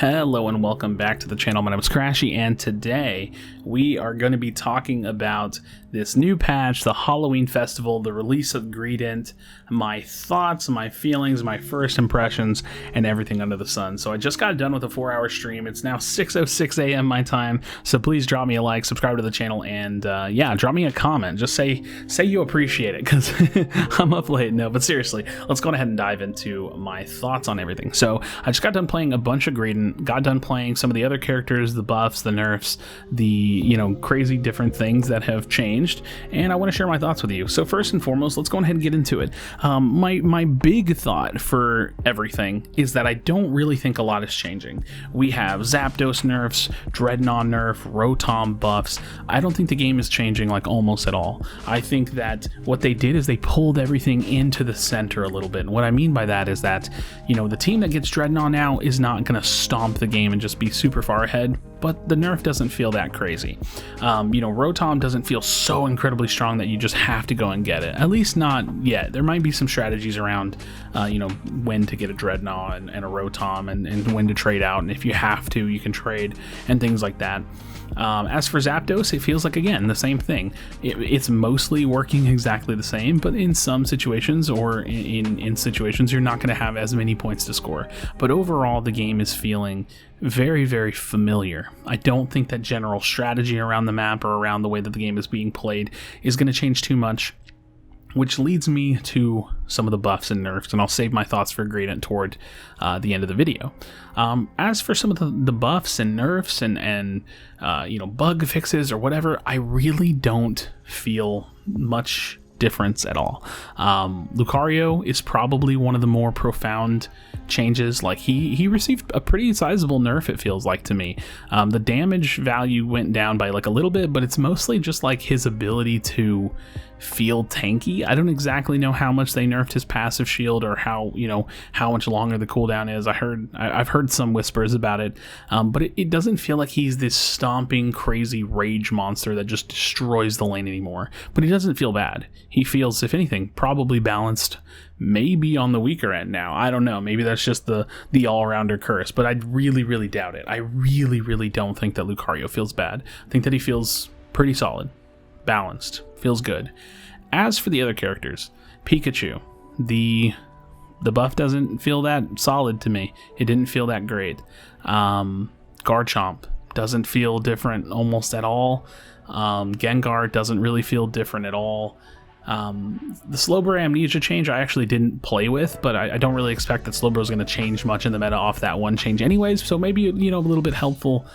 Hello and welcome back to the channel. My name is Krashy, and today we are going to be talking about this new patch, the Halloween Festival, the release of Greedent, my thoughts, my feelings, my first impressions, and everything under the sun. So I just got done with a 4-hour stream. It's now 6:06 a.m. my time, so please drop me a like, subscribe to the channel, and yeah, drop me a comment. Just say you appreciate it, because I'm up late. No, but seriously, let's go ahead and dive into my thoughts on everything. So I just got done playing a bunch of Greedent, got done playing some of the other characters, the buffs, the nerfs, the crazy different things that have changed, and I want to share my thoughts with you. So first and foremost, let's go ahead and get into it. My big thought for everything is that I don't really think a lot is changing. We have Zapdos nerfs, Dreadnought nerf, Rotom buffs. I don't think the game is changing like almost at all. I think that what they did is they pulled everything into the center a little bit. And what I mean by that is that, the team that gets Dreadnought now is not going to stomp the game and just be super far ahead, but the nerf doesn't feel that crazy. Rotom doesn't feel so incredibly strong that you just have to go and get it. At least not yet. There might be some strategies around, when to get a Dreadnought and a Rotom and when to trade out, and if you have to, you can trade and things like that. As for Zapdos, it feels like, again, the same thing. It's mostly working exactly the same, but in some situations, or in situations, you're not going to have as many points to score. But overall, the game is feeling very, very familiar. I don't think that general strategy around the map or around the way that the game is being played is going to change too much, which leads me to some of the buffs and nerfs, and I'll save my thoughts for Greedent toward the end of the video. As for some of the buffs and nerfs and bug fixes or whatever, I really don't feel much difference at all. Lucario is probably one of the more profound changes. Like he received a pretty sizable nerf, it feels like to me. The damage value went down by like a little bit, but it's mostly just like his ability to feel tanky. I don't exactly know how much they nerfed his passive shield or how much longer the cooldown is. I've heard some whispers about it, but it doesn't feel like he's this stomping crazy rage monster that just destroys the lane anymore. But he doesn't feel bad. He feels, if anything, probably balanced, maybe on the weaker end now. I don't know, maybe that's just the all-rounder curse, but I really, really doubt it. I really, really don't think that Lucario feels bad. I think that he feels pretty solid, balanced, feels good. As for the other characters, Pikachu, the buff doesn't feel that solid to me. It didn't feel that great. Garchomp doesn't feel different almost at all. Gengar doesn't really feel different at all. The Slowbro Amnesia change I actually didn't play with, but I don't really expect that Slowbro is going to change much in the meta off that one change anyways, so maybe a little bit helpful.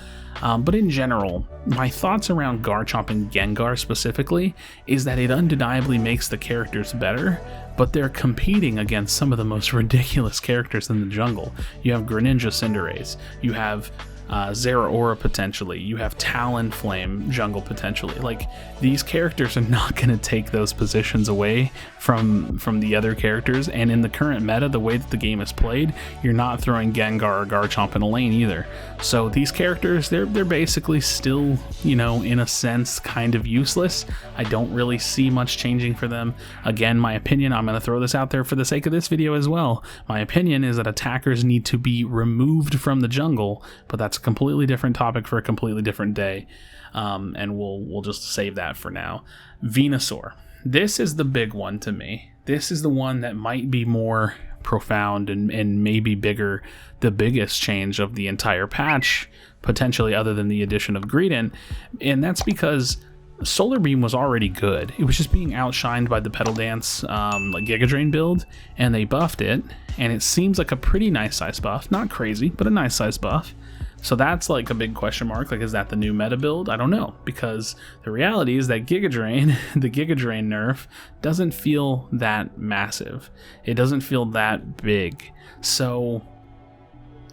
But in general, my thoughts around Garchomp and Gengar specifically is that it undeniably makes the characters better, but they're competing against some of the most ridiculous characters in the jungle. You have Greninja Cinderace, you have Zeraora potentially, you have Talonflame jungle potentially. Like, these characters are not going to take those positions away from the other characters, and in the current meta, the way that the game is played, you're not throwing Gengar or Garchomp in a lane either. So these characters, they're basically still, in a sense, kind of useless. I don't really see much changing for them. Again, my opinion, I'm going to throw this out there for the sake of this video as well. My opinion is that attackers need to be removed from the jungle, but that's a completely different topic for a completely different day, and we'll just save that for now. Venusaur. This is the big one to me. This is the one that might be more profound and maybe bigger, the biggest change of the entire patch, potentially, other than the addition of Greedent, and that's because Solar Beam was already good. It was just being outshined by the Petal Dance Giga Drain build, and they buffed it, and it seems like a pretty nice size buff. Not crazy, but a nice size buff. So that's like a big question mark. Like, is that the new meta build? I don't know, because the reality is that Giga Drain, the Giga Drain nerf, doesn't feel that massive. It doesn't feel that big. So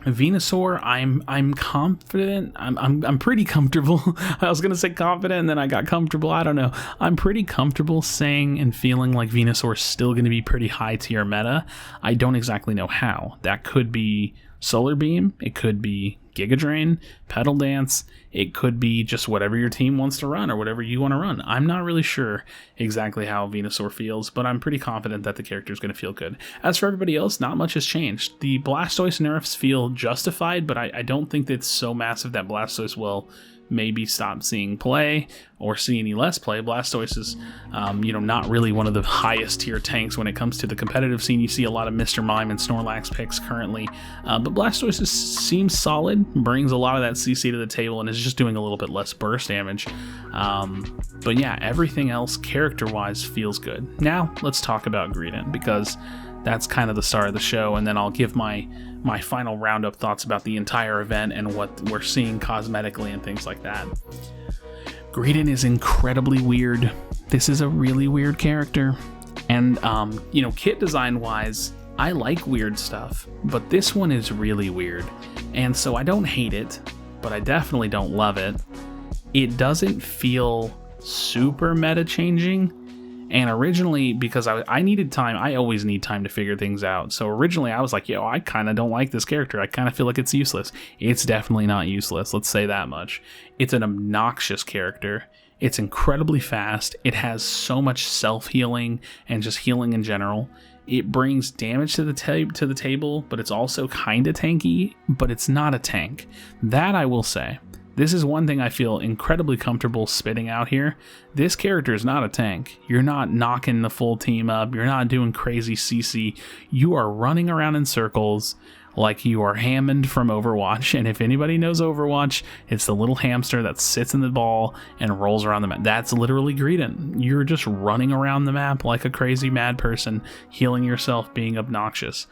Venusaur, I'm confident. I'm pretty comfortable. I was gonna say confident, and then I got comfortable. I don't know. I'm pretty comfortable saying and feeling like Venusaur is still gonna be pretty high tier meta. I don't exactly know how. That could be Solar Beam. It could be Giga Drain, Pedal Dance. It could be just whatever your team wants to run or whatever you want to run. I'm not really sure exactly how Venusaur feels, but I'm pretty confident that the character is going to feel good. As for everybody else, not much has changed. The Blastoise nerfs feel justified, but I don't think that it's so massive that Blastoise will maybe stop seeing play or see any less play. Blastoise is, not really one of the highest tier tanks when it comes to the competitive scene. You see a lot of Mr. Mime and Snorlax picks currently, but Blastoise seems solid, brings a lot of that CC to the table, and is just doing a little bit less burst damage. But yeah, everything else character-wise feels good. Now, let's talk about Greedent, because that's kind of the start of the show, and then I'll give my final roundup thoughts about the entire event and what we're seeing cosmetically and things like that. Greedent is incredibly weird. This is a really weird character. And, kit design wise, I like weird stuff, but this one is really weird. And so I don't hate it, but I definitely don't love it. It doesn't feel super meta changing. And originally, because I needed time, I always need time to figure things out. So originally I was like, I kind of don't like this character. I kind of feel like it's useless. It's definitely not useless, let's say that much. It's an obnoxious character. It's incredibly fast. It has so much self-healing and just healing in general. It brings damage to the table, but it's also kind of tanky, but it's not a tank. That I will say. This is one thing I feel incredibly comfortable spitting out here. This character is not a tank. You're not knocking the full team up. You're not doing crazy CC. You are running around in circles like you are Hammond from Overwatch. And if anybody knows Overwatch, it's the little hamster that sits in the ball and rolls around the map. That's literally Greedent. You're just running around the map like a crazy mad person, healing yourself, being obnoxious.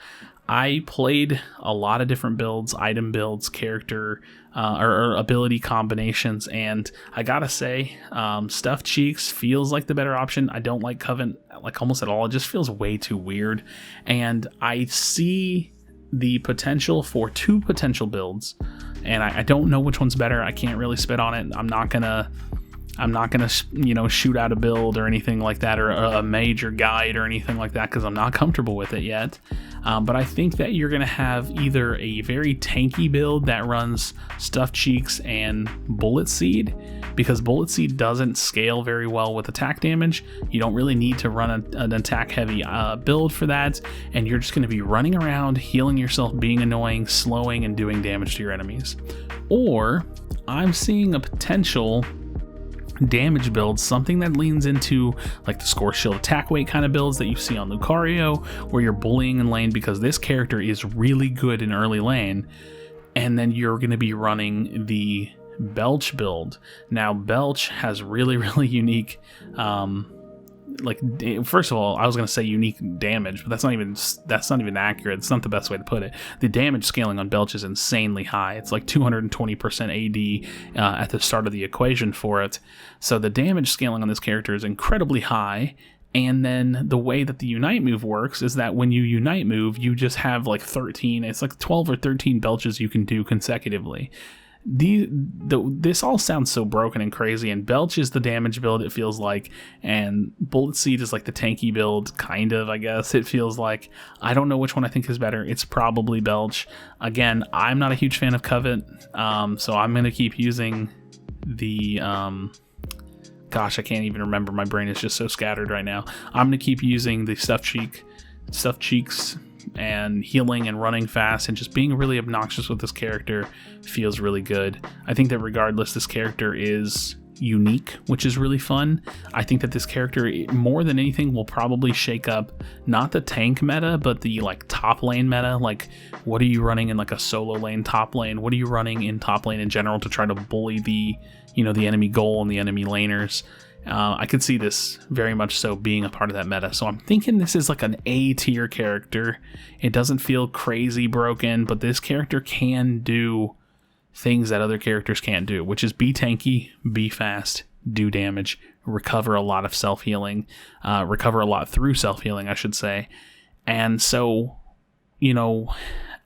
I played a lot of different builds, item builds, character, or ability combinations, and I gotta say, Stuffed Cheeks feels like the better option. I don't like Covenant like almost at all. It just feels way too weird, and I see the potential for two potential builds, and I don't know which one's better. I can't really spit on it. I'm not gonna shoot out a build or anything like that, or a major guide or anything like that, because I'm not comfortable with it yet. But I think that you're going to have either a very tanky build that runs Stuffed Cheeks and Bullet Seed, because Bullet Seed doesn't scale very well with attack damage. You don't really need to run an attack heavy build for that, and you're just going to be running around, healing yourself, being annoying, slowing, and doing damage to your enemies. Or I'm seeing a potential damage builds, something that leans into like the Score Shield attack weight kind of builds that you see on Lucario, where you're bullying in lane because this character is really good in early lane, and then you're going to be running the Belch build. Now Belch has really unique first of all, I was going to say unique damage, but that's not even accurate. It's not the best way to put it. The damage scaling on Belch is insanely high. It's like 220% AD at the start of the equation for it. So the damage scaling on this character is incredibly high. And then the way that the Unite move works is that when you Unite move, you just have like 12 or 13 Belches you can do consecutively. This all sounds so broken and crazy, and Belch is the damage build, it feels like, and Bullet Seed is like the tanky build, kind of, I guess it feels like. I don't know which one I think is better. It's probably Belch. Again, I'm not a huge fan of Covet, so I'm going to keep using the gosh, I can't even remember, my brain is just so scattered right now. I'm going to keep using the Stuffed Cheeks and healing and running fast and just being really obnoxious with this character feels really good. I think that regardless, this character is unique, which is really fun. I think that this character, more than anything, will probably shake up not the tank meta, but the like top lane meta. Like, what are you running in like a solo lane top lane? What are you running in top lane in general to try to bully the enemy goal and the enemy laners? I could see this very much so being a part of that meta. So I'm thinking this is like an A tier character. It doesn't feel crazy broken, but this character can do things that other characters can't do, which is be tanky, be fast, do damage, recover a lot of self-healing, recover a lot through self-healing, I should say. And so,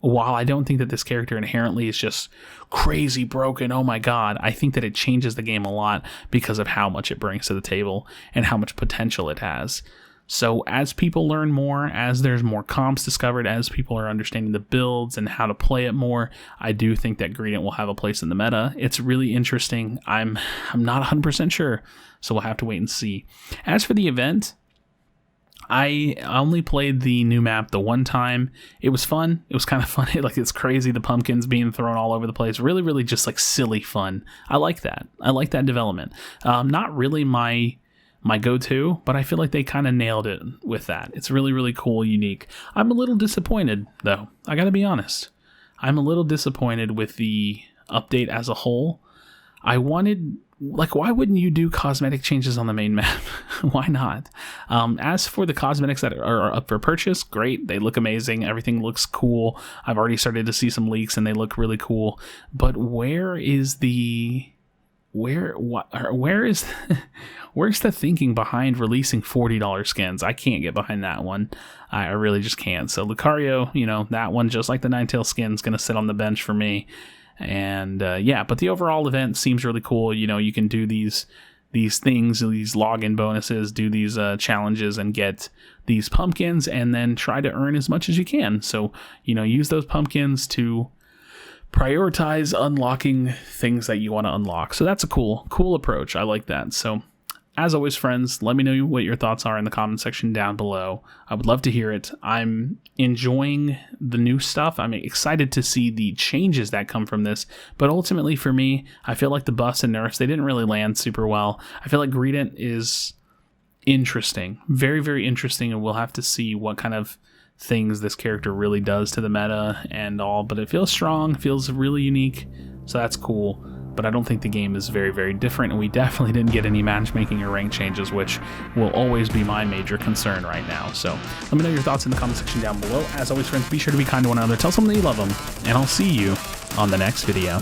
while I don't think that this character inherently is just crazy broken, oh my god, I think that it changes the game a lot because of how much it brings to the table and how much potential it has. So as people learn more, as there's more comps discovered, as people are understanding the builds and how to play it more, I do think that Greedent will have a place in the meta. It's really interesting. I'm not 100% sure, so we'll have to wait and see. As for the event, I only played the new map the one time. It was fun. It was kind of funny. Like, it's crazy, the pumpkins being thrown all over the place. Really, really just like silly fun. I like that. I like that development. Not really my go-to, but I feel like they kind of nailed it with that. It's really, really cool, unique. I'm a little disappointed, though. I gotta be honest. I'm a little disappointed with the update as a whole. I wanted, like, why wouldn't you do cosmetic changes on the main map? Why not? As for the cosmetics that are up for purchase, great. They look amazing. Everything looks cool. I've already started to see some leaks and they look really cool. But where's the thinking behind releasing $40 skins? I can't get behind that one. I really just can't. So Lucario, you know, that one, just like the Ninetales skin, is going to sit on the bench for me. And yeah, but the overall event seems really cool. You know, you can do these things, these login bonuses, do these challenges and get these pumpkins and then try to earn as much as you can. So, you know, use those pumpkins to prioritize unlocking things that you want to unlock. So that's a cool approach. I like that. So as always, friends, let me know what your thoughts are in the comment section down below. I would love to hear it. I'm enjoying the new stuff. I'm excited to see the changes that come from this. But ultimately for me, I feel like the buffs and nerfs, they didn't really land super well. I feel like Greedent is interesting. Very, very interesting. And we'll have to see what kind of things this character really does to the meta and all. But it feels strong, feels really unique. So that's cool. But I don't think the game is very, very different, and we definitely didn't get any matchmaking or rank changes, which will always be my major concern right now. So let me know your thoughts in the comment section down below. As always, friends, be sure to be kind to one another, tell someone that you love them, and I'll see you on the next video.